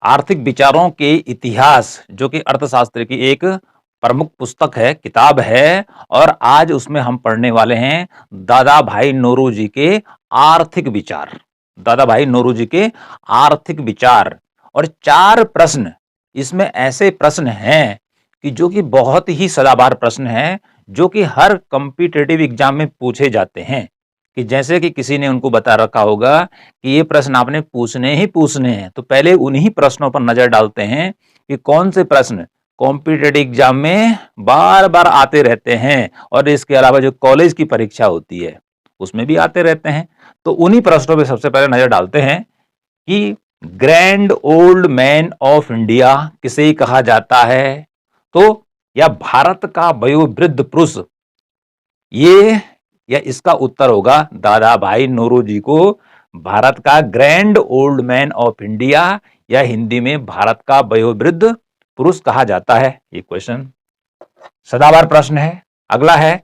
आर्थिक विचारों के इतिहास जो कि अर्थशास्त्र की एक प्रमुख पुस्तक है, किताब है और आज उसमें हम पढ़ने वाले हैं दादा भाई नौरोजी के आर्थिक विचार। दादा भाई नौरोजी के आर्थिक विचार और 4 प्रश्न इसमें ऐसे प्रश्न हैं कि जो कि बहुत ही सदाबहार प्रश्न हैं, जो कि हर कॉम्पिटिटिव एग्जाम में पूछे जाते हैं। कि जैसे कि किसी ने उनको बता रखा होगा कि ये प्रश्न आपने पूछने ही पूछने हैं, तो पहले उन्हीं प्रश्नों पर नजर डालते हैं कि कौन से प्रश्न कॉम्पिटिटिव एग्जाम में बार बार आते रहते हैं और इसके अलावा जो कॉलेज की परीक्षा होती है उसमें भी आते रहते हैं। तो उन्हीं प्रश्नों पर सबसे पहले नजर डालते हैं कि grand old man of India किसे कहा जाता है, तो या भारत का वयोवृद्ध पुरुष, ये या इसका उत्तर होगा दादा भाई नौरोजी को भारत का grand old man of India या हिंदी में भारत का वयोवृद्ध पुरुष कहा जाता है। ये क्वेश्चन सदाबहार प्रश्न है। अगला है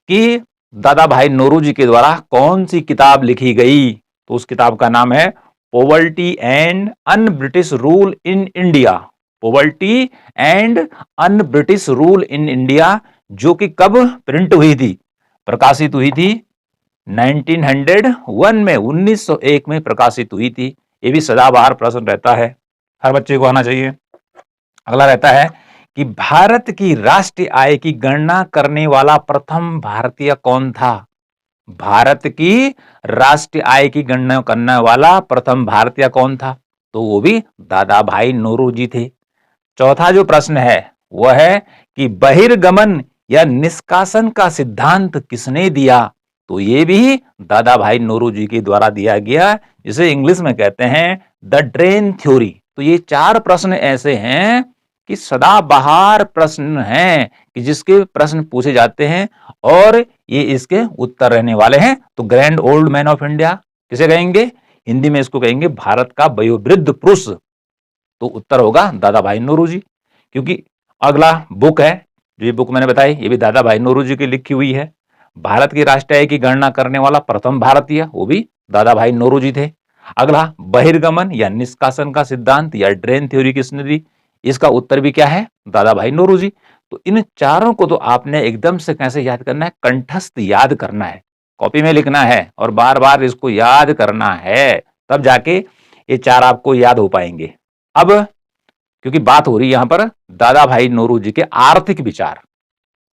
कि दादा भाई नौरोजी के द्वारा कौन सी किताब लिखी गई, तो उस किताब का नाम है poverty and un British rule in India. Poverty and un British rule in India, जो कि कब प्रिंट हुई थी, प्रकाशित हुई थी 1901 में, 1901 में प्रकाशित हुई थी। ये भी सदाबहार प्रश्न रहता है, हर बच्चे को आना चाहिए। अगला रहता है कि भारत की राष्ट्रीय आय की गणना करने वाला प्रथम भारतीय कौन था। भारत की राष्ट्रीय आय की गणना करने वाला प्रथम भारतीय कौन था, तो वो भी दादा भाई नौरोजी थे। चौथा जो प्रश्न है वह है कि बहिर्गमन या निष्कासन का सिद्धांत किसने दिया, तो ये भी दादा भाई नौरोजी के द्वारा दिया गया, जिसे इंग्लिश में कहते हैं द ड्रेन थ्योरी। तो ये 4 प्रश्न ऐसे हैं कि सदाबहार प्रश्न हैं कि जिसके प्रश्न पूछे जाते हैं और ये इसके उत्तर रहने वाले हैं। तो grand old man of India किसे कहेंगे, हिंदी में इसको कहेंगे भारत का वयोवृद्ध पुरुष, तो उत्तर होगा दादा भाई नौरोजी। क्योंकि अगला बुक है, जो ये बुक मैंने बताई, ये भी दादा भाई नौरोजी की लिखी हुई है। भारत की राष्ट्रीय आय की गणना करने वाला प्रथम भारतीय, वो भी दादा भाई नौरोजी थे। अगला बहिर्गमन या निष्कासन का सिद्धांत या ड्रेन थ्योरी किसने दी, इसका उत्तर भी क्या है, दादा भाई नौरोजी। तो इन चारों को तो आपने एकदम से कैसे याद करना है, कंठस्थ याद करना है, कॉपी में लिखना है और बार बार इसको याद करना है, तब जाके ये 4 आपको याद हो पाएंगे। अब क्योंकि बात हो रही है यहां पर दादा भाई नौरोजी के आर्थिक विचार,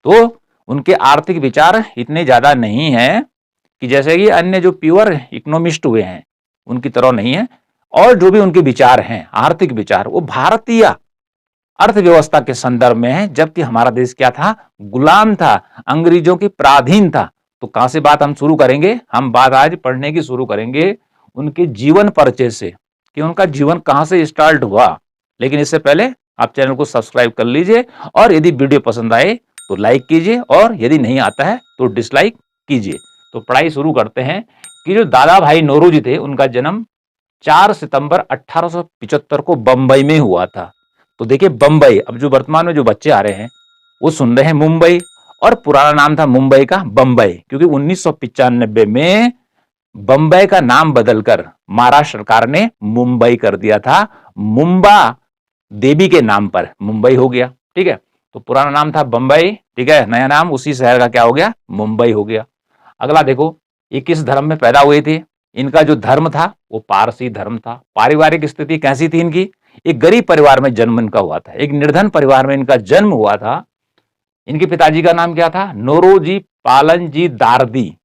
तो उनके आर्थिक विचार इतने ज्यादा नहीं है कि जैसे कि अन्य जो प्योर इकोनॉमिस्ट हुए हैं उनकी तरह नहीं है, और जो भी उनके विचार हैं आर्थिक विचार, वो भारतीय अर्थव्यवस्था के संदर्भ में है। जबकि हमारा देश क्या था, गुलाम था, अंग्रेजों की पराधीन था। तो कहां से बात हम शुरू करेंगे, हम बात आज पढ़ने की शुरू करेंगे उनके जीवन परिचय से, कि उनका जीवन कहां से स्टार्ट हुआ। लेकिन इससे पहले आप चैनल को सब्सक्राइब कर लीजिए और यदि वीडियो पसंद आए तो लाइक कीजिए और यदि नहीं आता है तो डिसलाइक कीजिए। तो पढ़ाई शुरू करते हैं कि जो दादा भाई नौरोजी थे उनका जन्म 4 सितंबर 1875 को बंबई में हुआ था। तो देखिए बंबई, अब जो वर्तमान में जो बच्चे आ रहे हैं वो सुन रहे हैं मुंबई, और पुराना नाम था मुंबई का बंबई, क्योंकि 1995 में बंबई का नाम बदलकर महाराष्ट्र सरकार ने मुंबई कर दिया था, मुंबा देवी के नाम पर मुंबई हो गया। ठीक है, तो पुराना नाम था बंबई, ठीक है, नया नाम उसी शहर का क्या हो गया, मुंबई हो गया। अगला देखो, ये किस धर्म में पैदा हुए थे, इनका जो धर्म था वो पारसी धर्म था। पारिवारिक स्थिति कैसी थी इनकी, एक गरीब परिवार में जन्म इनका हुआ था, एक निर्धन परिवार में इनका जन्म हुआ था। इनके पिताजी का नाम क्या था, नौरोजी पालनजी दार्दी।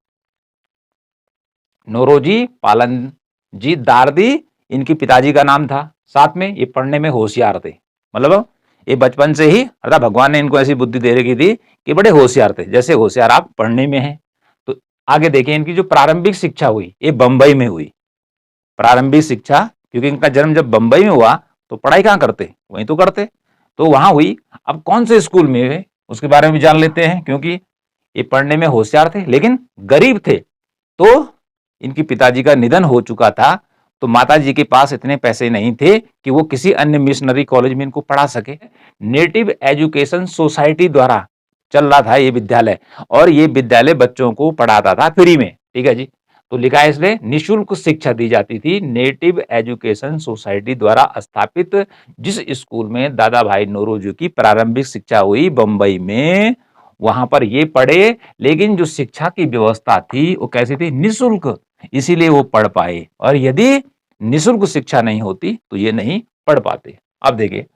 नौरोजी पालनजी दार्दी इनके पिताजी का नाम था। साथ में ये पढ़ने में होशियार थे, मतलब ये बचपन से ही, अर्थात भगवान ने इनको ऐसी बुद्धि दे रखी थी कि बड़े होशियार थे, जैसे होशियार आप पढ़ने में हैं। तो आगे देखिए, इनकी जो प्रारंभिक शिक्षा हुई ये बंबई में हुई। प्रारंभिक शिक्षा, क्योंकि इनका जन्म जब बंबई में हुआ तो पढ़ाई कहां करते, वहीं तो करते, तो वहां हुई। अब कौन से स्कूल में हुए उसके बारे में भी जान लेते हैं, क्योंकि ये पढ़ने में होशियार थे लेकिन गरीब थे। तो इनके पिताजी का निधन हो चुका था, तो माताजी के पास इतने पैसे नहीं थे कि वो किसी अन्य मिशनरी कॉलेज में इनको पढ़ा सके। नेटिव एजुकेशन सोसाइटी द्वारा चल रहा था ये विद्यालय, और ये विद्यालय बच्चों को पढ़ाता था फ्री में। ठीक है जी, तो लिखा है इसलिए निःशुल्क शिक्षा दी जाती थी नेटिव एजुकेशन सोसाइटी द्वारा स्थापित जिस स्कूल में दादा भाई नौरोजी की प्रारंभिक शिक्षा हुई बंबई में, वहां पर ये पढ़े। लेकिन जो शिक्षा की व्यवस्था थी वो कैसी थी? निःशुल्क, इसीलिए वो पढ़ पाए। और यदि निःशुल्क शिक्षा नहीं होती तो ये नहीं पढ़ पाते। अब देखिए,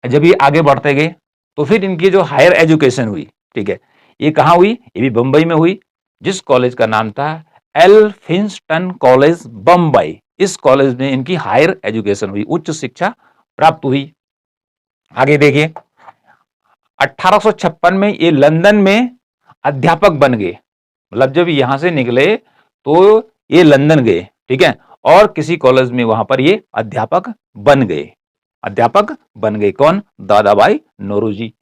जब ये आगे बढ़ते गए तो फिर इनकी जो हायर एजुकेशन हुई, ठीक है, ये कहां हुई? ये भी बंबई में हुई, जिस कॉलेज का नाम था एल्फिंस्टन कॉलेज बंबई। इस कॉलेज में इनकी हायर एजुकेशन हुई, उच्च शिक्षा प्राप्त हुई। आगे देखिए, 1856 में ये लंदन में अध्यापक बन गए। मतलब जब यहां से निकले तो ये लंदन गए, ठीक है, और किसी कॉलेज में वहां पर ये अध्यापक बन गए। अध्यापक बन गए कौन? दादा भाई नौरोजी।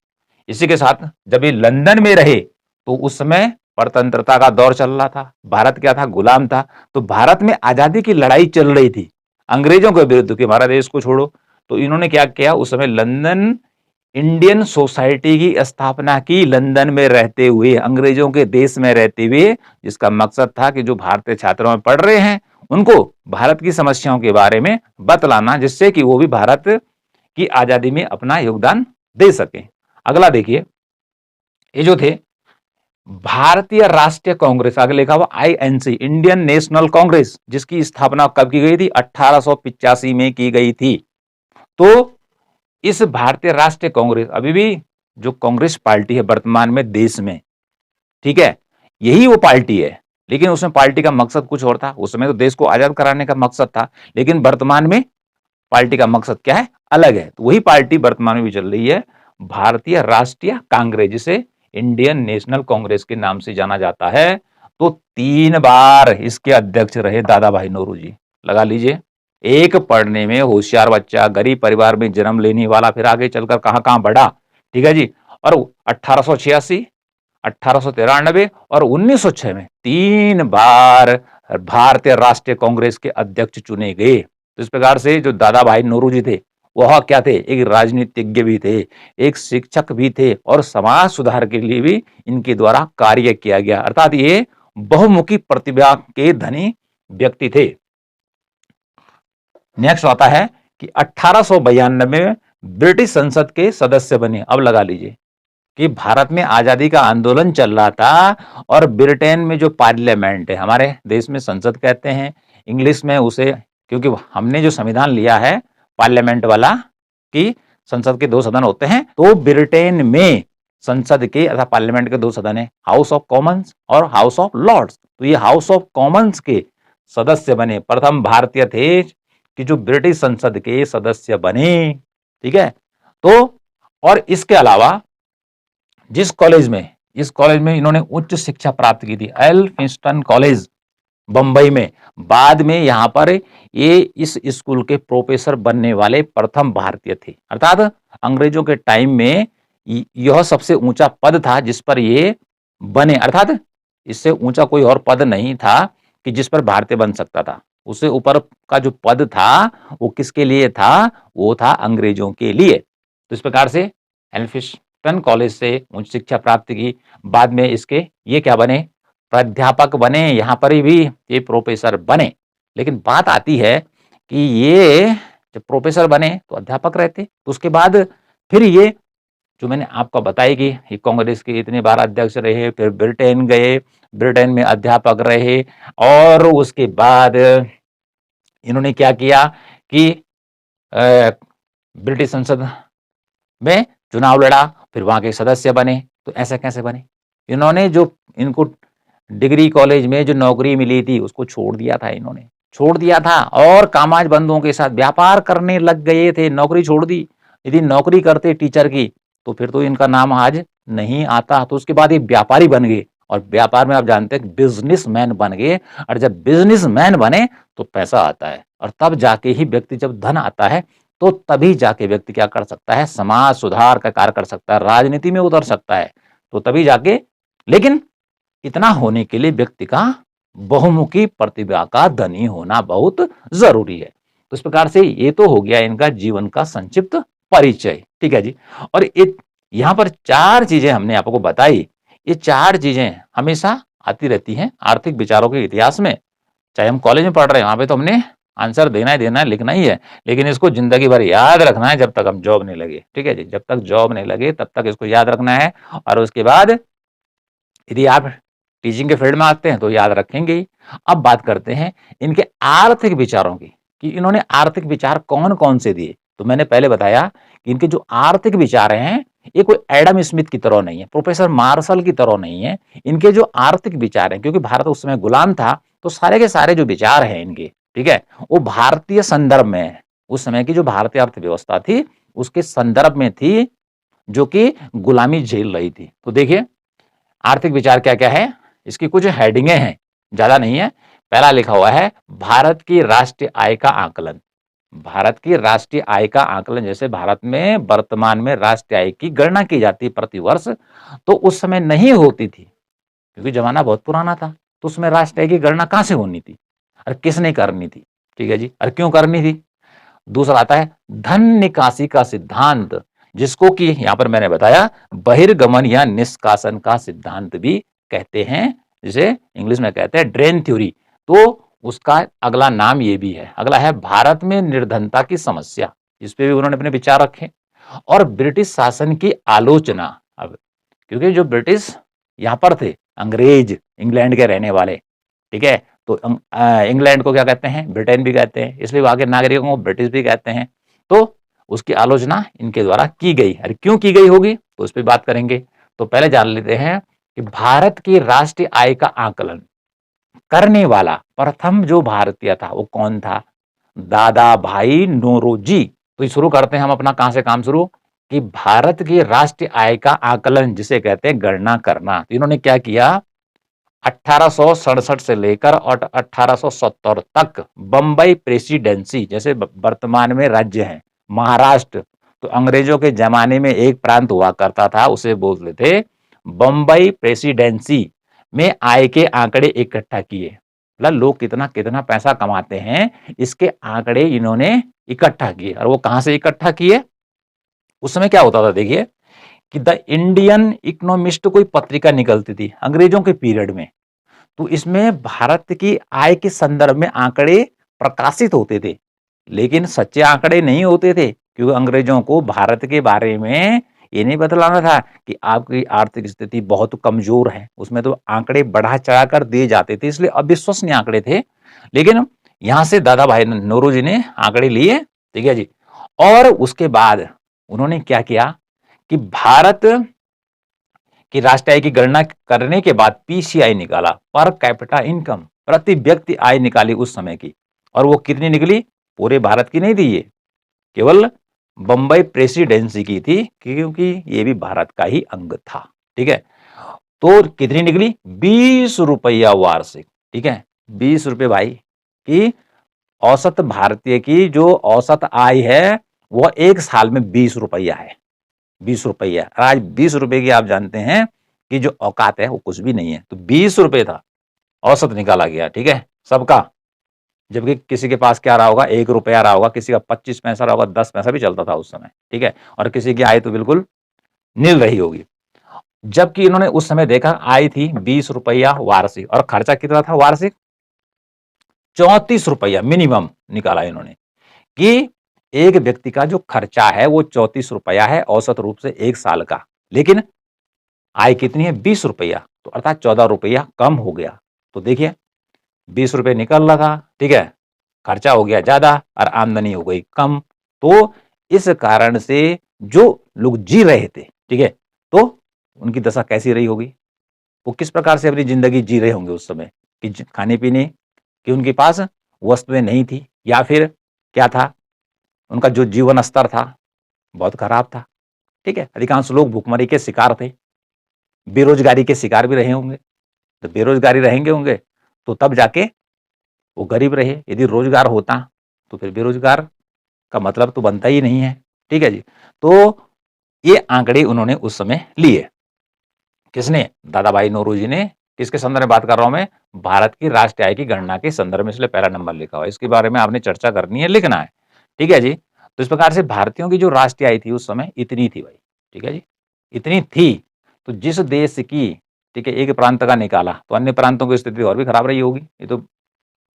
इसी के साथ जब ये लंदन में रहे तो उस समय परतंत्रता का दौर चल रहा था, भारत क्या था? गुलाम था। तो भारत में आजादी की लड़ाई चल रही थी अंग्रेजों के विरुद्ध कि हमारा देश को छोड़ो। तो इन्होंने क्या किया? उस समय लंदन इंडियन सोसाइटी की स्थापना की, लंदन में रहते हुए, अंग्रेजों के देश में रहते हुए, जिसका मकसद था कि जो भारतीय छात्रों में पढ़ रहे हैं उनको भारत की समस्याओं के बारे में बतलाना, जिससे कि वो भी भारत की आजादी में अपना योगदान दे सके। अगला देखिए, ये जो थे भारतीय राष्ट्रीय कांग्रेस, आगे लिखा हुआ आईएनसी, इंडियन नेशनल कांग्रेस, जिसकी स्थापना कब की गई थी? 1885 में की गई थी। तो इस भारतीय राष्ट्रीय कांग्रेस, अभी भी जो कांग्रेस पार्टी है वर्तमान में देश में, ठीक है, यही वो पार्टी है। लेकिन उसमें पार्टी का मकसद कुछ और था। उस समय तो देश को आजाद कराने का मकसद था, लेकिन वर्तमान में पार्टी का मकसद क्या है? अलग है। तो वही पार्टी वर्तमान में भी चल रही है, भारतीय राष्ट्रीय कांग्रेस, जिसे इंडियन नेशनल कांग्रेस के नाम से जाना जाता है। तो 3 बार इसके अध्यक्ष रहे दादा भाई नौरोजी। लगा लीजिए, एक पढ़ने में होशियार बच्चा, गरीब परिवार में जन्म लेने वाला, फिर आगे चलकर कहां कहां बढ़ा, ठीक है जी। और 1886, 1893 और 1906 में 3 बार भारतीय राष्ट्रीय कांग्रेस के अध्यक्ष चुने गए। तो इस प्रकार से जो दादा भाई नौरोजी थे वह क्या थे? एक राजनीतिज्ञ भी थे, एक शिक्षक भी थे, और समाज सुधार के लिए भी इनके द्वारा कार्य किया गया। अर्थात ये बहुमुखी प्रतिभा के धनी व्यक्ति थे। नेक्स्ट आता है कि 1892 में ब्रिटिश संसद के सदस्य बने। अब लगा लीजिए कि भारत में आजादी का आंदोलन चल रहा था और ब्रिटेन में जो पार्लियामेंट है, हमारे देश में संसद कहते हैं, इंग्लिश में उसे, क्योंकि हमने जो संविधान लिया है पार्लियामेंट वाला कि संसद के 2 सदन होते हैं, तो ब्रिटेन में संसद के अर्थात पार्लियामेंट के 2 सदन है, हाउस ऑफ कॉमन्स और हाउस ऑफ लॉर्ड्स। तो ये हाउस ऑफ कॉमन्स के सदस्य बने, प्रथम भारतीय थे कि जो ब्रिटिश संसद के सदस्य बने, ठीक है। तो और इसके अलावा जिस कॉलेज में, इस कॉलेज में इन्होंने उच्च शिक्षा प्राप्त की थी, एल्फिंस्टन कॉलेज बंबई में, बाद में यहां पर ये इस स्कूल के प्रोफेसर बनने वाले प्रथम भारतीय थे। अर्थात अंग्रेजों के टाइम में यह सबसे ऊंचा पद था जिस पर ये बने। अर्थात इससे ऊंचा कोई और पद नहीं था कि जिस पर भारतीय बन सकता था। उससे ऊपर का जो पद था वो किसके लिए था? वो था अंग्रेजों के लिए। तो इस प्रकार से एल्फिंस्टन कॉलेज से उच्च शिक्षा प्राप्त की, बाद में इसके ये क्या बने? प्राध्यापक बने, यहां पर भी ये प्रोफेसर बने। लेकिन बात आती है कि ये जब प्रोफेसर बने तो अध्यापक रहते, तो उसके बाद फिर ये जो मैंने आपको बताई कि ये कांग्रेस के इतने बार अध्यक्ष रहे, फिर ब्रिटेन गए, ब्रिटेन में अध्यापक रहे, और उसके बाद इन्होंने क्या किया कि ब्रिटिश संसद में चुनाव लड़ा, फिर वहां के सदस्य बने। तो ऐसा कैसे बने? इन्होंने जो इनको डिग्री कॉलेज में जो नौकरी मिली थी उसको छोड़ दिया था, इन्होंने छोड़ दिया था और कामाज बंधुओं के साथ व्यापार करने लग गए थे, नौकरी छोड़ दी। यदि नौकरी करते टीचर की तो फिर तो इनका नाम आज नहीं आता। तो उसके बाद ये व्यापारी बन गए, और व्यापार में आप जानते हैं बिजनेसमैन बन गए। और जब बिजनेसमैन बने तो पैसा आता है, और तब जाके ही व्यक्ति, जब धन आता है तो तभी जाके व्यक्ति क्या कर सकता है? समाज सुधार का कार्य कर सकता है, राजनीति में उतर सकता है, तो तभी जाके। लेकिन इतना होने के लिए व्यक्ति का बहुमुखी प्रतिभा का धनी होना बहुत जरूरी है। तो इस प्रकार से ये तो हो गया इनका जीवन का संक्षिप्त परिचय, ठीक है जी। और यहां पर 4 चीजें हमने आपको बताई। ये 4 चीजें हमेशा आती रहती हैं आर्थिक विचारों के इतिहास में। चाहे हम कॉलेज में पढ़ रहे हैं, वहाँ पे तो हमने आंसर देना है, लिखना ही है, लेकिन इसको ज़िंदगी भर याद रखना है जब तक हम जॉब नहीं लगे, ठीक है जी? जब तक जॉब नहीं लगे तब तक इसको याद रखना है और उसके बाद यदि आप टीचिंग के फील्ड में आते हैं तो याद रखेंगे ही। अब बात करते हैं इनके आर्थिक विचारों की, कि इन्होंने आर्थिक विचार कौन-कौन से दिए। तो मैंने पहले बताया कि इनके जो आर्थिक विचार हैं, ये कोई एडम स्मिथ की तरह नहीं है, प्रोफेसर मार्शल की तरह नहीं है। इनके जो आर्थिक विचार हैं, क्योंकि भारत उस समय गुलाम था, तो सारे के सारे जो विचार हैं इनके, ठीक है, वो भारतीय संदर्भ में है। उस समय की जो भारतीय अर्थव्यवस्था थी, उसके संदर्भ में थी, जो कि गुलामी झेल रही थी। तो देखिए आर्थिक विचार क्या-क्या है? इसकी कुछ हेडिंगें हैं, ज़्यादा नहीं है। पहला लिखा हुआ है भारत की राष्ट्रीय आय का आकलन। भारत की राष्ट्रीय आय का आकलन, जैसे भारत में वर्तमान में राष्ट्रीय आय की गणना की जाती है प्रति वर्ष, तो उस समय नहीं होती थी, क्योंकि ज़माना बहुत पुराना था। तो उसमें राष्ट्रीय आय की गणना कहाँ से होनी थी और किसने करनी थी? ठीक है जी, और क्यों करनी थी? दूसरा आता है धन निकासी का सिद्धांत, जिसको कि यहां पर मैंने बताया बहिर्गमन या निष्कासन का सिद्धांत भी कहते हैं, जिसे इंग्लिश में कहते हैं ड्रेन थ्योरी। तो उसका अगला नाम ये भी है। अगला है भारत में निर्धनता की समस्या, इस पे भी उन्होंने अपने विचार रखे। और ब्रिटिश शासन की आलोचना। अब क्योंकि जो ब्रिटिश यहाँ पर थे, अंग्रेज इंग्लैंड के रहने वाले, ठीक है, तो इंग्लैंड को क्या कहते हैं? ब्रिटेन भी कहते हैं, इसलिए वहां के नागरिकों को ब्रिटिश भी कहते हैं। तो उसकी आलोचना इनके द्वारा की गई। अरे क्यों की गई होगी, तो उस पर बात करेंगे। तो पहले जान लेते हैं कि भारत की राष्ट्रीय आय का आकलन करने वाला प्रथम जो भारतीय था वो कौन था? दादा भाई नौरोजी। तो शुरू करते हैं हम अपना कहां से काम शुरू, कि भारत की राष्ट्रीय आय का आकलन जिसे कहते हैं गणना करना। तो इन्होंने क्या किया, 1867 से लेकर और 1870 तक बंबई प्रेसिडेंसी, जैसे वर्तमान में राज्य है महाराष्ट्र, तो अंग्रेजों के जमाने में एक प्रांत हुआ करता था, उसे बोलते थे बंबई प्रेसिडेंसी, में आय के आंकड़े इकट्ठा किए। मतलब लोग कितना कितना पैसा कमाते हैं, इसके आंकड़े इन्होंने इकट्ठा किए। और वो कहां से इकट्ठा किए? उस समय क्या होता था देखिए, कि द इंडियन इकोनॉमिस्ट कोई पत्रिका निकलती थी अंग्रेजों के पीरियड में। तो इसमें भारत की आय के संदर्भ में आंकड़े प्रकाशित होते थे, लेकिन सच्चे आंकड़े नहीं होते थे, क्योंकि अंग्रेजों को भारत के बारे में ये नहीं बतलाना था कि आपकी आर्थिक स्थिति बहुत कमजोर है। उसमें तो आंकड़े बढ़ा चढ़ा कर दिए जाते थे, इसलिए अविश्वसनीय आंकड़े थे। लेकिन यहां से दादा भाई नौरोजी ने आंकड़े लिए, ठीक है जी। और उसके बाद उन्होंने क्या किया कि भारत कि राष्ट्रीय आय की गणना करने के बाद पीसीआई निकाला, पर कैपिटा इनकम, प्रति व्यक्ति आय निकाली उस समय की। और वो कितनी निकली? पूरे भारत की नहीं थी ये, केवल बंबई प्रेसिडेंसी की थी, क्योंकि ये भी भारत का ही अंग था, ठीक है। तो कितनी निकली? 20 रुपया वार्षिक, ठीक है, 20 रुपए भाई की औसत भारतीय की जो औसत आय है, वह एक साल में 20 रुपया है। 20 रुपया। आज 20 रुपए की आप जानते हैं कि जो औकात है वो कुछ भी नहीं है। तो 20 रुपए था, औसत निकाला गया, ठीक है, सबका। जबकि किसी के पास क्या रहा होगा, 1 रुपया रहा होगा, किसी का 25 पैसा रहा होगा, 10 पैसा भी चलता था उस समय, ठीक है। और किसी की आय तो बिल्कुल नील रही होगी। जबकि इन्होंने उस समय देखा आय थी 20 रुपया वार्षिक, और खर्चा कितना था वार्षिक? 34 रुपया मिनिमम निकाला इन्होंने, कि एक व्यक्ति का जो खर्चा है वो 34 रुपया है औसत रूप से एक साल का। लेकिन आय कितनी है? 20 रुपया, तो अर्थात 14 रुपया कम हो गया। तो देखिए 20 रुपए निकल रहा था, ठीक है, खर्चा हो गया ज्यादा और आमदनी हो गई कम। तो इस कारण से जो लोग जी रहे थे, ठीक है, तो उनकी दशा कैसी रही होगी? वो किस प्रकार से अपनी जिंदगी जी रहे होंगे उस समय, कि खाने पीने की उनके पास वस्तुएं नहीं थी, या फिर क्या था, उनका जो जीवन स्तर था बहुत खराब था, ठीक है। अधिकांश लोग भूखमरी के शिकार थे, बेरोजगारी के शिकार भी रहे होंगे। तो बेरोजगारी रहेंगे होंगे तो तब जाके वो गरीब रहे। यदि रोजगार होता तो फिर बेरोजगार का मतलब तो बनता ही नहीं है, ठीक है जी। तो ये आंकड़े उन्होंने उस समय लिए। किसने? दादा भाई नौरोजी ने। किसके संदर्भ में बात कर रहा हूं मैं? भारत की राष्ट्रीय आय की गणना के संदर्भ में, इसलिए पहला नंबर लिखा हुआ है। इसके बारे में आपने चर्चा करनी है, लिखना है, ठीक है जी। तो इस प्रकार से भारतीयों की जो राष्ट्रीय आय थी उस समय इतनी थी भाई, ठीक है जी, इतनी थी। तो जिस देश की, ठीक है, एक प्रांत का निकाला तो अन्य प्रांतों की स्थिति और भी खराब रही होगी, ये तो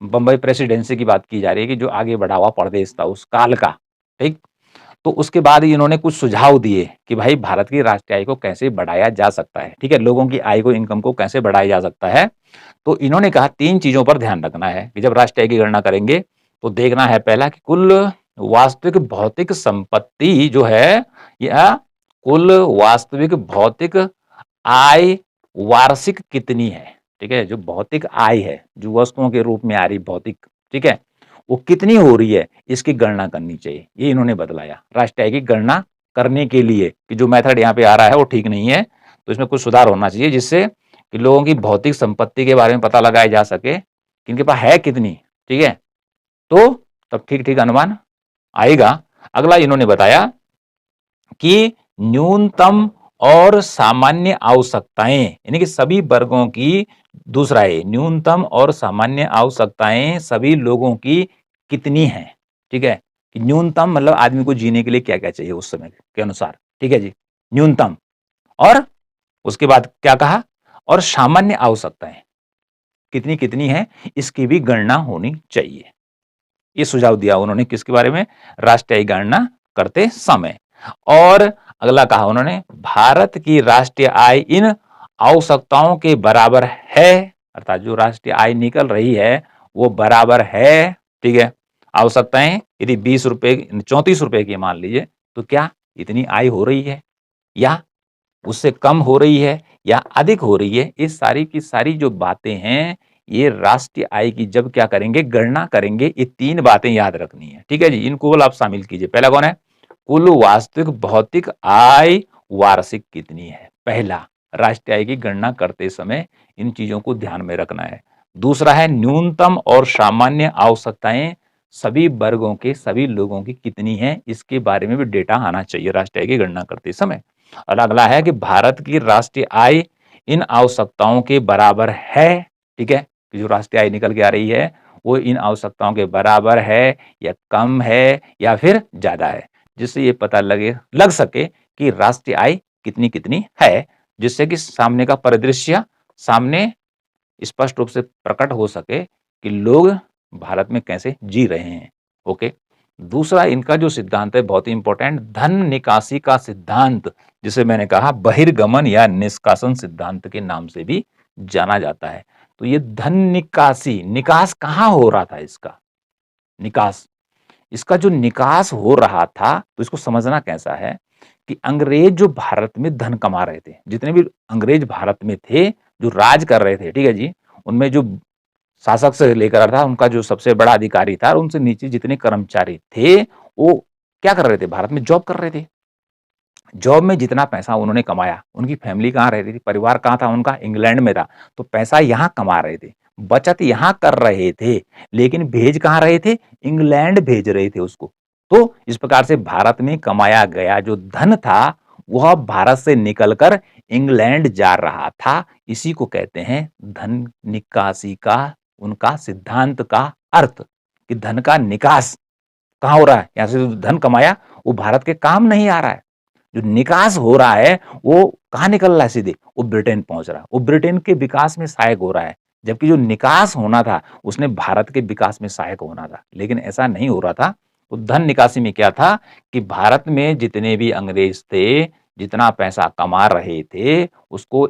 बंबई प्रेसिडेंसी की बात की जा रही है कि जो आगे बढ़ा हुआ प्रदेश था उस काल का, ठीक? तो उसके बाद इन्होंने कुछ सुझाव दिए कि भाई भारत की राष्ट्रीय आय को कैसे बढ़ाया जा सकता है, ठीक है? लोगों की आय को, इनकम को कैसे बढ़ाया जा सकता है। तो इन्होंने कहा 3 चीज़ों पर ध्यान रखना है कि जब राष्ट्रीय आय की गणना करेंगे तो देखना है पहला कि कुल वास्तविक भौतिक संपत्ति जो है या कुल वास्तविक भौतिक आय वार्षिक कितनी है, ठीक है? जो भौतिक आय है, जो वस्तुओं के रूप में आ रही भौतिक, ठीक है? वो कितनी हो रही है, इसकी गणना करनी चाहिए। ये इन्होंने बतलाया राष्ट्रीय आय की गणना करने के लिए कि जो मेथड यहाँ पे आ रहा है वो ठीक नहीं है, तो इसमें कुछ सुधार होना चाहिए जिससे कि लोगों की भौतिक संपत्ति के बारे में पता लगाया जा सके कि इनके पास है कितनी, ठीक है? तो तब ठीक-ठीक अनुमान आएगा। अगला इन्होंने बताया कि न्यूनतम और सामान्य आवश्यकताएं यानी कि सभी वर्गों की, दूसरा है न्यूनतम और सामान्य आवश्यकताएं सभी लोगों की कितनी हैं, ठीक है? कि न्यूनतम मतलब आदमी को जीने के लिए क्या-क्या चाहिए उस समय के अनुसार, ठीक है जी? न्यूनतम और उसके बाद क्या कहा और सामान्य आवश्यकताएं कितनी-कितनी हैं इसकी भी गणना होनी चाहिए। ये सुझाव दिया उन्होंने किसके बारे में? राष्ट्रीय गणना करते समय। और अगला कहा उन्होंने भारत की राष्ट्रीय आय इन आवश्यकताओं के बराबर है, अर्थात जो राष्ट्रीय आय निकल रही है वो बराबर है, ठीक है? आवश्यकताएं यदि 20 रुपए 34 रुपए की मान लीजिए तो क्या इतनी आय हो रही है या उससे कम हो रही है या अधिक हो रही है? ये सारी की सारी जो बातें हैं ये राष्ट्रीय आय की जब क्या करेंगे गणना करेंगे, ये 3 बातें याद रखनी है, ठीक है जी? इनको आप शामिल कीजिए। पहला कौन है? कुल वास्तविक भौतिक आय वार्षिक कितनी है? पहला, राष्ट्रीय आय की गणना करते समय इन चीजों को ध्यान में रखना है। दूसरा है न्यूनतम और सामान्य आवश्यकताएं सभी वर्गों के सभी लोगों की कितनी है, इसके बारे में भी डेटा आना चाहिए राष्ट्रीय आय की गणना करते समय। और अगला है कि भारत की राष्ट्रीय आय इन आवश्यकताओं के बराबर है, ठीक है? कि जो राष्ट्रीय आय निकल के आ रही है वो इन आवश्यकताओं के बराबर है या कम है या फिर ज्यादा है, जिससे ये पता लग सके कि राष्ट्रीय आय कितनी कितनी है, जिससे कि सामने का परिदृश्य सामने स्पष्ट रूप से प्रकट हो सके कि लोग भारत में कैसे जी रहे हैं। ओके, दूसरा इनका जो सिद्धांत है बहुत ही इंपॉर्टेंट, धन निकासी का सिद्धांत, जिसे मैंने कहा बहिर्गमन या निष्कासन सिद्धांत के नाम से भी जाना जाता है। तो ये धन निकासी, निकास कहाँ हो रहा था इसका? निकास, इसका जो निकास हो रहा था तो इसको समझना कैसा है कि अंग्रेज जो भारत में धन कमा रहे थे, जितने भी अंग्रेज भारत में थे जो राज कर रहे थे, ठीक है जी, उनमें जो शासक से लेकर था उनका जो सबसे बड़ा अधिकारी था और उनसे नीचे जितने कर्मचारी थे वो क्या कर रहे थे? भारत में जॉब कर रहे थे। जॉब में जितना पैसा उन्होंने कमाया, उनकी फैमिली कहाँ रहती थी, परिवार कहाँ था उनका? इंग्लैंड में था। तो पैसा यहाँ कमा रहे थे, बचत यहाँ कर रहे थे, लेकिन भेज कहाँ रहे थे? इंग्लैंड भेज रहे थे उसको। तो इस प्रकार से भारत में कमाया गया जो धन था वह भारत से निकलकर इंग्लैंड जा रहा था। इसी को कहते हैं धन निकासी का, उनका सिद्धांत का अर्थ कि धन का निकास कहाँ हो रहा है? यहाँ से जो धन कमाया वो भारत के काम नहीं आ रहा है। जो निकास हो रहा है वो कहाँ निकल रहा है? सीधे वो ब्रिटेन पहुंच रहा है, वो ब्रिटेन के विकास में सहायक हो रहा है, जबकि जो निकास होना था उसने भारत के विकास में सहायक होना था, लेकिन ऐसा नहीं हो रहा था। तो धन निकासी में क्या था कि भारत में जितने भी अंग्रेज थे, जितना पैसा कमा रहे थे उसको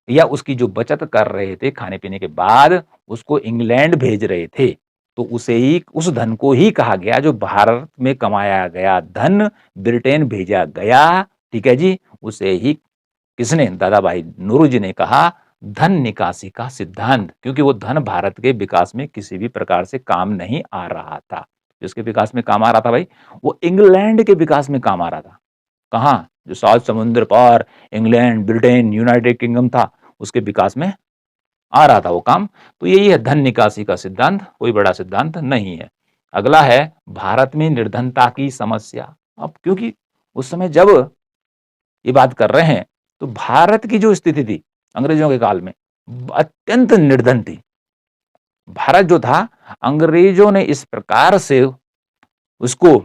या उसकी जो बचत कर रहे थे खाने पीने के बाद उसको इंग्लैंड भेज रहे थे। तो उसे ही, उस धन को ही कहा गया जो भारत में कमाया गया धन ब्रिटेन भेजा गया, ठीक है जी, उसे ही किसने? दादा भाई नौरोजी ने कहा धन निकासी का सिद्धांत, क्योंकि वो धन भारत के विकास में किसी भी प्रकार से काम नहीं आ रहा था। जिसके विकास में काम आ रहा था भाई, वो इंग्लैंड के विकास में काम आ रहा था। कहाँ? जो सात समुद्र पार इंग्लैंड, ब्रिटेन, यूनाइटेड किंगडम था उसके विकास में आ रहा था वो काम। तो यही है धन निकासी का सिद्धांत, कोई बड़ा सिद्धांत नहीं है। अगला है भारत में निर्धनता की समस्या। अब क्योंकि उस समय जब ये बात कर रहे हैं तो भारत की जो स्थिति थी अंग्रेजों के काल में अत्यंत निर्धन थी। भारत जो था अंग्रेजों ने इस प्रकार से उसको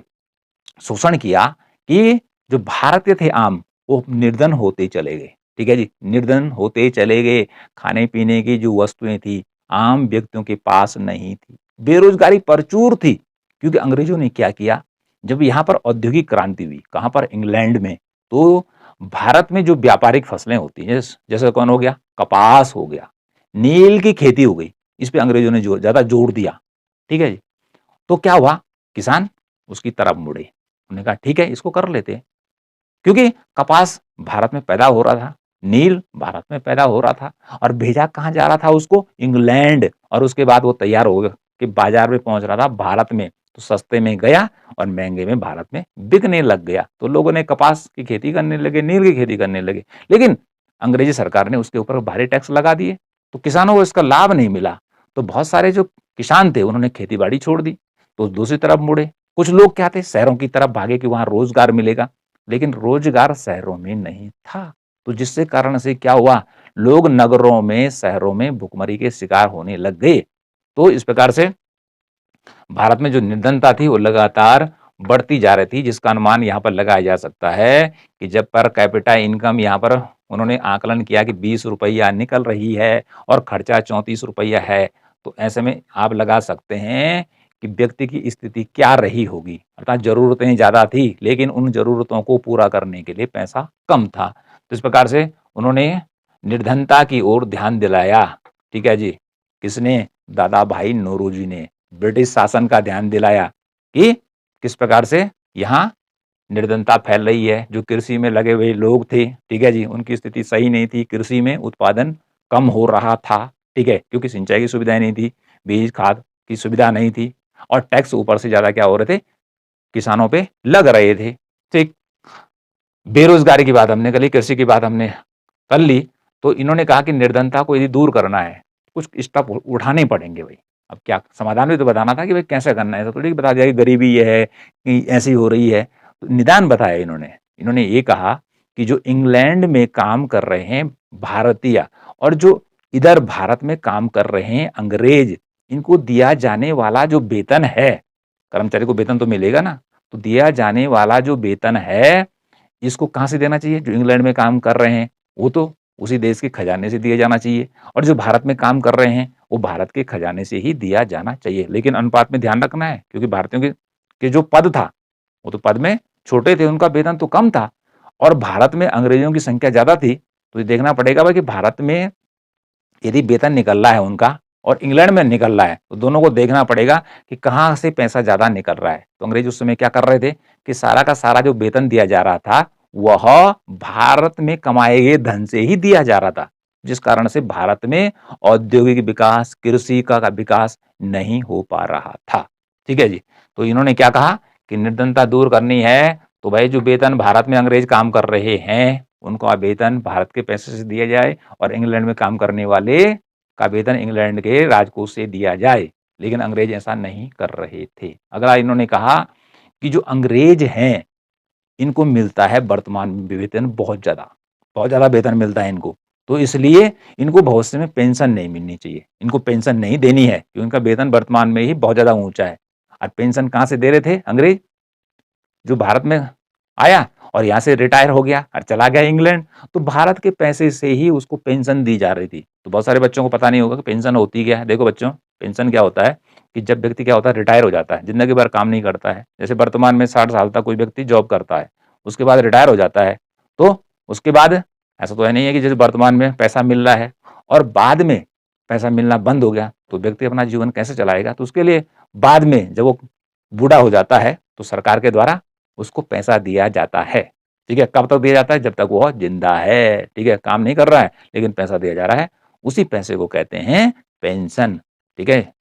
शोषण किया कि जो भारतीय थे आम वो निर्धन होते चले गए, ठीक है जी, निर्धन होते चले गए। खाने पीने की जो वस्तुएं थी आम व्यक्तियों के पास नहीं थी। बेरोजगारी प्रचुर थी, क्योंकि अंग्रेजों ने क्या किया, जब यहाँ पर औद्योगिक क्रांति हुई, कहाँ पर, इंग्लैंड में, तो भारत में जो व्यापारिक फसलें होती हैं, जैसे कौन हो गया, कपास हो गया, नील की खेती हो गई, इस पे अंग्रेजों ने ज्यादा जोर दिया। ठीक है जी। तो क्या हुआ, किसान उसकी तरफ मुड़े, उन्होंने कहा ठीक है इसको कर लेते हैं, क्योंकि कपास भारत में पैदा हो रहा था, नील भारत में पैदा हो रहा था, और भेजा कहाँ जा रहा था उसको, इंग्लैंड, और उसके बाद वो तैयार हो गया कि बाजार में पहुंच रहा था भारत में, तो सस्ते में गया और महंगे में भारत में बिकने लग गया। तो लोगों ने कपास की खेती करने लगे, नील की खेती करने लगे, लेकिन अंग्रेजी सरकार ने उसके ऊपर भारी टैक्स लगा दिए, तो किसानों को इसका लाभ नहीं मिला। तो बहुत सारे जो किसान थे उन्होंने खेती बाड़ी छोड़ दी, तो दूसरी तरफ मुड़े। कुछ लोग क्या थे, शहरों की तरफ भागे कि वहां रोजगार मिलेगा, लेकिन रोजगार शहरों में नहीं था। तो जिससे कारण से क्या हुआ, लोग नगरों में, शहरों में भुखमरी के शिकार होने लग गए। तो इस प्रकार से भारत में जो निर्धनता थी वो लगातार बढ़ती जा रही थी, जिसका अनुमान यहाँ पर लगाया जा सकता है कि जब पर कैपिटा इनकम यहाँ पर उन्होंने आकलन किया कि 20 रुपया निकल रही है और खर्चा 34 रुपया है, तो ऐसे में आप लगा सकते हैं कि व्यक्ति की स्थिति क्या रही होगी। अर्थात जरूरतें ज्यादा थी, लेकिन उन जरूरतों को पूरा करने के लिए पैसा कम था। तो इस प्रकार से उन्होंने निर्धनता की ओर ध्यान दिलाया। ठीक है जी। किसने, दादा भाई नौरोजी ने ब्रिटिश शासन का ध्यान दिलाया कि किस प्रकार से यहाँ निर्धनता फैल रही है। जो कृषि में लगे हुए लोग थे, ठीक है जी, उनकी स्थिति सही नहीं थी, कृषि में उत्पादन कम हो रहा था। ठीक है, क्योंकि सिंचाई की सुविधाएं नहीं थी, बीज खाद की सुविधा नहीं थी, और टैक्स ऊपर से ज्यादा क्या हो रहे थे, किसानों पे लग रहे थे। ठीक, बेरोजगारी की बात हमने कर ली, कृषि की बात हमने कर ली, तो इन्होंने कहा कि निर्धनता को यदि दूर करना है, कुछ स्टेप उठाने पड़ेंगे भाई। अब क्या समाधान भी तो बताना था कि भाई कैसे करना है, तो थोड़ी बता दिया कि गरीबी ये है कि ऐसी हो रही है, तो निदान बताया इन्होंने। इन्होंने ये कहा कि जो इंग्लैंड में काम कर रहे हैं भारतीय, और जो इधर भारत में काम कर रहे हैं अंग्रेज, इनको दिया जाने वाला जो वेतन है, कर्मचारी को वेतन तो मिलेगा ना, तो दिया जाने वाला जो वेतन है, इसको कहाँ से देना चाहिए, जो इंग्लैंड में काम कर रहे हैं वो तो उसी देश के खजाने से दिया जाना चाहिए, और जो भारत में काम कर रहे हैं वो भारत के खजाने से ही दिया जाना चाहिए। लेकिन अनुपात में ध्यान रखना है, क्योंकि भारतीयों के जो पद था वो तो पद में छोटे थे, उनका वेतन तो कम था, और भारत में अंग्रेजों की संख्या ज्यादा थी। तो ये देखना पड़ेगा भाई कि भारत में यदि वेतन निकल रहा है उनका और इंग्लैंड में निकल रहा है, तो दोनों को देखना पड़ेगा कि कहाँ से पैसा ज्यादा निकल रहा है। तो अंग्रेज उस समय क्या कर रहे थे कि सारा का सारा जो वेतन दिया जा रहा था वह भारत में कमाए गए धन से ही दिया जा रहा था, जिस कारण से भारत में औद्योगिक विकास, कृषि का विकास नहीं हो पा रहा था। ठीक है जी। तो इन्होंने क्या कहा कि निर्धनता दूर करनी है, तो भाई जो वेतन भारत में अंग्रेज काम कर रहे हैं उनको वेतन भारत के पैसे से दिया जाए, और इंग्लैंड में काम करने वाले का वेतन इंग्लैंड के राजकोष से दिया जाए। लेकिन अंग्रेज ऐसा नहीं कर रहे थे। अगला इन्होंने कहा कि जो अंग्रेज हैं इनको मिलता है वर्तमान में वेतन बहुत ज्यादा वेतन मिलता है इनको, तो इसलिए इनको भविष्य में पेंशन नहीं मिलनी चाहिए, इनको पेंशन नहीं देनी है, क्योंकि इनका वेतन वर्तमान में ही बहुत ज्यादा ऊंचा है। और पेंशन कहां से दे रहे थे अंग्रेज, जो भारत में आया और यहाँ से रिटायर हो गया और चला गया इंग्लैंड, तो भारत के पैसे से ही उसको पेंशन दी जा रही थी। तो बहुत सारे बच्चों को पता नहीं होगा कि पेंशन होती क्या है। देखो बच्चों, पेंशन क्या होता है कि जब व्यक्ति क्या होता है, रिटायर हो जाता है, जिंदगी भर काम नहीं करता है, जैसे वर्तमान में 60 साल तक कोई व्यक्ति जॉब करता है, उसके बाद रिटायर हो जाता है, तो उसके बाद ऐसा तो है नहीं है कि जैसे वर्तमान में पैसा मिल रहा है और बाद में पैसा मिलना बंद हो गया, तो व्यक्ति अपना जीवन कैसे चलाएगा। तो उसके लिए बाद में जब वो बूढ़ा हो जाता है तो सरकार के द्वारा उसको पैसा दिया जाता है। ठीक है, कब तक दिया जाता है, जब तक वो जिंदा है। ठीक है, काम नहीं कर रहा है लेकिन पैसा दिया जा रहा है, उसी पैसे को कहते हैं पेंशन। ठीक है,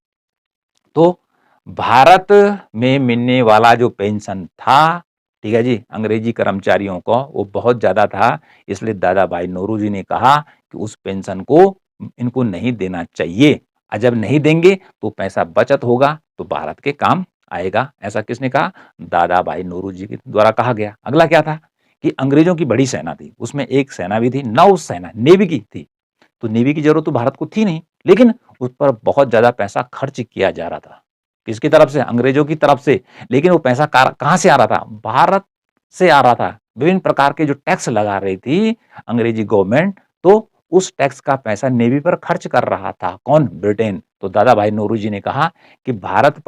तो भारत में मिलने वाला जो पेंशन था, ठीक है जी, अंग्रेजी कर्मचारियों को वो बहुत ज्यादा था, इसलिए दादा भाई नौरोजी ने कहा कि उस पेंशन को इनको नहीं देना चाहिए, और जब नहीं देंगे तो पैसा बचत होगा तो भारत के काम आएगा। ऐसा किसने कहा, दादा भाई नौरोजी के द्वारा कहा गया। अगला क्या था कि अंग्रेजों की बड़ी सेना थी, उसमें एक सेना भी थी, नौसेना, नेवी की थी। तो नेवी की जरूरत तो भारत को थी नहीं, लेकिन उस पर बहुत ज्यादा पैसा खर्च किया जा रहा था, किसकी तरफ से, अंग्रेजों की तरफ से। लेकिन वो पैसा कहां से आ रहा था, भारत से आ रहा था। विभिन्न प्रकार के जो टैक्स लगा रही थी अंग्रेजी गवर्नमेंट, तो उस टैक्स का पैसा नेवी पर खर्च कर रहा था। कौन? ब्रिटेन। तो दादा भाई नौरोजी ने कहा कि भारत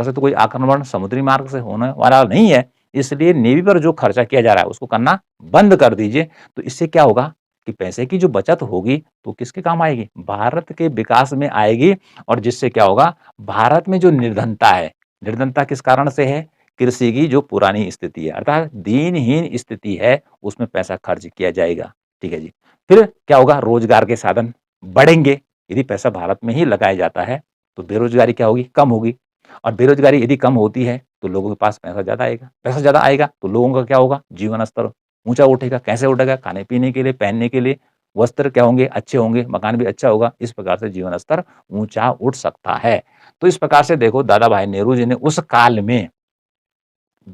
से तो कोई आक्रमण समुद्री मार्ग से होने वाला नहीं है, इसलिए नेवी पर जो खर्चा किया जा रहा है उसको करना बंद कर दीजिए। तो इससे क्या होगा कि पैसे की जो बचत होगी तो किसके काम आएगी? भारत के विकास में आएगी। और जिससे क्या होगा, भारत में जो निर्धनता है, निर्धनता किस कारण से है? कृषि की जो पुरानी स्थिति है, अर्थात दीनहीन स्थिति है, उसमें पैसा खर्च किया जाएगा। ठीक है जी। फिर क्या होगा? रोजगार के साधन बढ़ेंगे। यदि पैसा भारत में ही लगाया जाता है तो बेरोजगारी क्या होगी? कम होगी। और बेरोजगारी यदि कम होती है तो लोगों के पास पैसा ज़्यादा आएगा। पैसा ज़्यादा आएगा तो लोगों का क्या होगा? जीवन स्तर ऊँचा उठेगा। कैसे उठेगा? खाने-पीने के लिए, पहनने के लिए वस्त्र क्या होंगे? अच्छे होंगे, मकान भी अच्छा होगा। इस प्रकार से जीवन स्तर ऊँचा उठ सकता है। तो इस प्रकार से देखो, दादा भाई नेहरू जी ने उस काल में,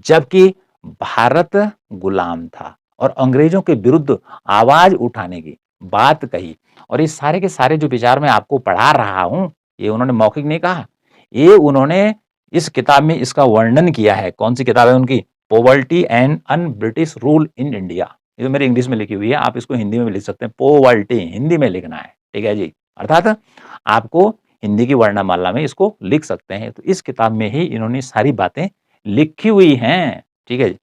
जबकि भारत गुलाम था और अंग्रेजों के विरुद्ध आवाज उठाने की बात कही। और ये सारे के सारे जो विचार मैं आपको पढ़ा रहा हूं, ये उन्होंने मौखिक नहीं कहा, ये उन्होंने इस किताब में इसका वर्णन किया है। कौन सी किताब है उनकी? Poverty and un British rule in India. ये तो मेरी इंग्लिश में लिखी हुई है, आप इसको हिंदी में भी लिख सकते हैं। पॉवर्टी हिंदी में लिखना है, ठीक है जी। अर्थात आपको हिंदी की वर्णमाला में इसको लिख सकते हैं। तो इस किताब में ही इन्होंने सारी बातें लिखी हुई हैं, ठीक है जी।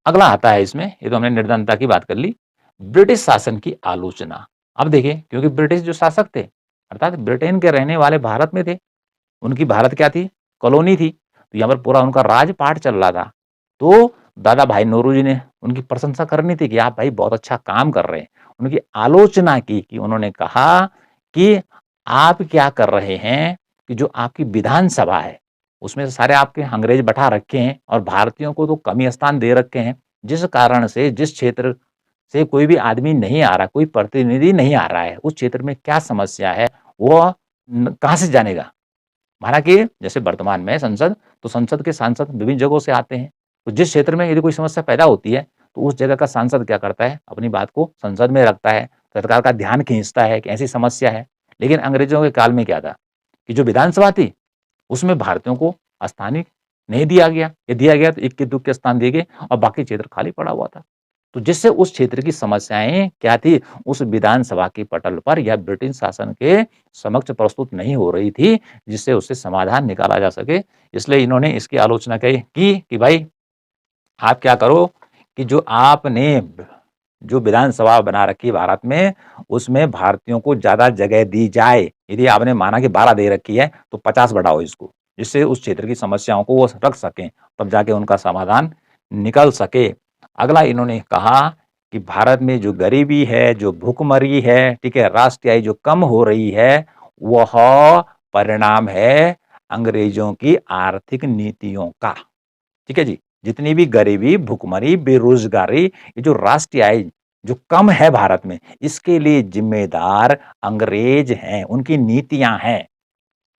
अगला आता है इसमें, ये तो हमने निर्धनता की बात कर ली, ब्रिटिश शासन की आलोचना। अब देखिए, क्योंकि ब्रिटिश जो शासक थे, अर्थात ब्रिटेन के रहने वाले भारत में थे, उनकी भारत क्या थी? कॉलोनी थी। तो यहाँ पर पूरा उनका राजपाट चल रहा था। तो दादा भाई नौरोजी ने उनकी प्रशंसा करनी थी कि आप भाई बहुत अच्छा काम कर रहे हैं। उनकी आलोचना की कि उन्होंने कहा कि आप क्या कर रहे हैं कि जो आपकी विधानसभा है, उसमें से सारे आपके अंग्रेज बैठा रखे हैं और भारतीयों को तो कमी स्थान दे रखे हैं। जिस कारण से जिस क्षेत्र से कोई भी आदमी नहीं आ रहा, कोई प्रतिनिधि नहीं आ रहा है, उस क्षेत्र में क्या समस्या है, वो कहाँ से जानेगा? हालाँकि जैसे वर्तमान में संसद, तो संसद के सांसद विभिन्न जगहों से आते हैं। तो जिस क्षेत्र में यदि कोई समस्या पैदा होती है, तो उस जगह का सांसद क्या करता है? अपनी बात को संसद में रखता है, सरकार का ध्यान खींचता है कि ऐसी समस्या है। लेकिन अंग्रेजों के काल में क्या था कि जो विधानसभा थी, उसमें भारतीयों को स्थान ही नहीं दिया गया। ये दिया गया तो इक्के-दुक्के स्थान दिए गए और बाकी क्षेत्र खाली पड़ा हुआ था। तो जिससे उस क्षेत्र की समस्याएँ क्या थी, उस विधानसभा के पटल पर या ब्रिटिश शासन के समक्ष प्रस्तुत नहीं हो रही थी, जिससे उससे समाधान निकाला जा सके। इसलिए इन्होंने इसकी आलोचना कही कि भाई आप क्या करो कि जो आपने जो विधानसभा बना रखी है भारत में, उसमें भारतीयों को ज़्यादा जगह दी जाए। यदि आपने माना कि 12 दे रखी है, तो 50 बढ़ाओ इसको, जिससे उस क्षेत्र की समस्याओं को वो रख सकें, तब जाके उनका समाधान निकल सके। अगला इन्होंने कहा कि भारत में जो गरीबी है, जो भुखमरी है, ठीक है, राष्ट्रीय आय जो कम हो रही है, वह परिणाम है अंग्रेजों की आर्थिक नीतियों का। ठीक है जी। जितनी भी गरीबी, भुखमरी, बेरोजगारी, ये जो राष्ट्रीय आय जो कम है भारत में, इसके लिए जिम्मेदार अंग्रेज हैं, उनकी नीतियां हैं।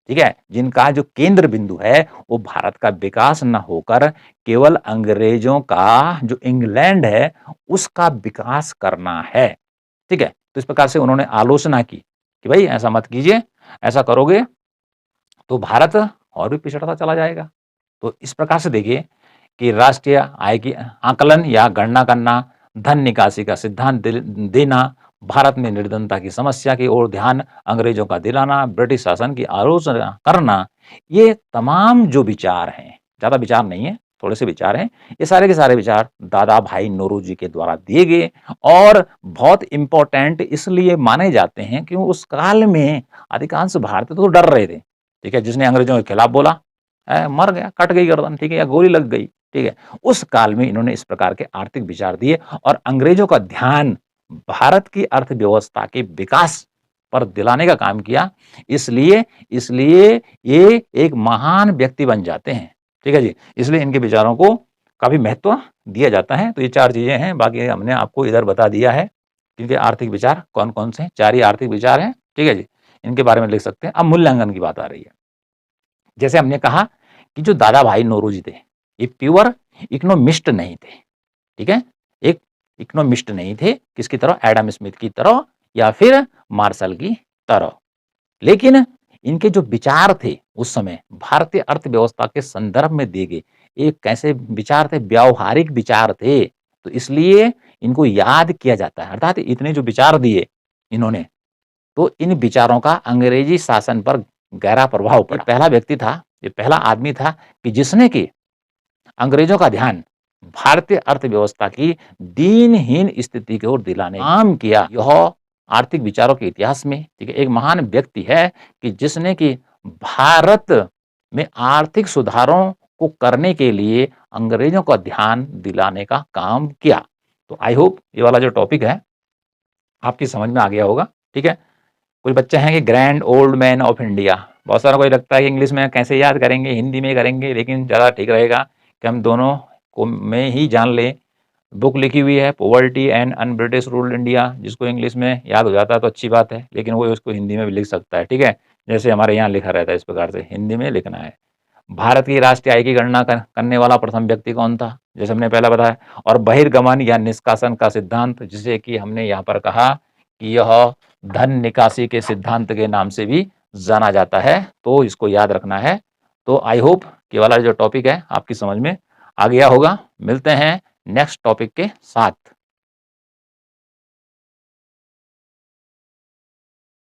ठीक है? जिनका जो केंद्र बिंदु है, वो भारत का विकास न होकर केवल अंग्रेजों का जो इंग्लैंड है, उसका विकास करना है। ठीक है? तो इस प्रकार से उन्होंने आलोचना की कि भाई ऐसा मत कीजिए, ऐसा करोगे तो भारत और भी पिछड़ता चला जाएगा। तो इस प्रकार से देखिए कि राष्ट्रीय आय की आकलन या गणना करना, धन निकासी का सिद्धांत देना, भारत में निर्धनता की समस्या की ओर ध्यान अंग्रेजों का दिलाना, ब्रिटिश शासन की आलोचना करना, ये तमाम जो विचार हैं, ज़्यादा विचार नहीं है, थोड़े से विचार हैं, ये सारे के सारे विचार दादा भाई नौरोजी के द्वारा दिए गए और बहुत इम्पोर्टेंट इसलिए माने जाते हैं कि उस काल में अधिकांश भारतीय तो डर रहे थे। ठीक है? जिसने अंग्रेजों के खिलाफ बोला, मर गया, कट गई गर्दन, ठीक है, या गोली लग गई। ठीक है? उस काल में इन्होंने इस प्रकार के आर्थिक विचार दिए और अंग्रेजों का ध्यान भारत की अर्थव्यवस्था के विकास पर दिलाने का काम किया। इसलिए इसलिए ये एक महान व्यक्ति बन जाते हैं। ठीक है जी? इसलिए इनके विचारों को काफ़ी महत्व दिया जाता है। तो ये 4 चीज़ें हैं, बाकी हमने आपको इधर बता दिया है। इनके आर्थिक विचार कौन-कौन से हैं? 4 ही आर्थिक विचार हैं। ठीक है जी? इनके बारे में लिख सकते हैं। अब मूल्यांकन की बात आ रही है। जैसे हमने कहा कि जो दादा भाई नौरोजी थे, ये प्योर इकोनॉमिस्ट नहीं थे। ठीक है? एक इकोनॉमिस्ट नहीं थे, किसकी तरह? एडम स्मिथ की तरह या फिर मार्शल की तरह। लेकिन इनके जो विचार थे उस समय भारतीय अर्थव्यवस्था के संदर्भ में दिए गए, एक कैसे विचार थे? व्यावहारिक विचार थे। तो इसलिए इनको याद किया जाता है। अर्थात इतने जो विचार दिए, इन्होंने, तो इन विचारों का अंग्रेजी शासन पर गहरा प्रभाव पड़ा। ये पहला व्यक्ति था, ये पहला आदमी था कि जिसने कि अंग्रेजों का ध्यान भारतीय अर्थव्यवस्था की दीनहीन स्थिति की ओर दिलाने काम किया। यह आर्थिक विचारों के इतिहास में, ठीक है, एक महान व्यक्ति है कि जिसने कि भारत में आर्थिक सुधारों को करने के लिए अंग्रेजों का ध्यान दिलाने का काम किया। तो आई होप ये वाला जो टॉपिक है आपकी समझ में आ गया होगा, ठीक है। कुछ बच्चे हैं कि grand old man of India, बहुत सारा कोई लगता है कि इंग्लिश में कैसे याद करेंगे, हिंदी में करेंगे, लेकिन ज़्यादा ठीक रहेगा कि हम दोनों को में ही जान लें। बुक लिखी हुई है poverty and un British ruled India, जिसको इंग्लिश में याद हो जाता है तो अच्छी बात है, लेकिन वो उसको हिंदी में भी लिख सकता है, ठीक है। जैसे हमारे यहाँ लिखा रहता है इस प्रकार से हिंदी में लिखना है। भारत की राष्ट्रीय आय की गणना करने वाला प्रथम व्यक्ति कौन था, जैसे हमने पहले बताया। और बहिर्गमन या निष्कासन का सिद्धांत, जिसे कि हमने यहाँ पर कहा कि यह धन निकासी के सिद्धांत के नाम से भी जाना जाता है, तो इसको याद रखना है। तो आई होप ये वाला जो टॉपिक है आपकी समझ में आ गया होगा। मिलते हैं नेक्स्ट टॉपिक के साथ।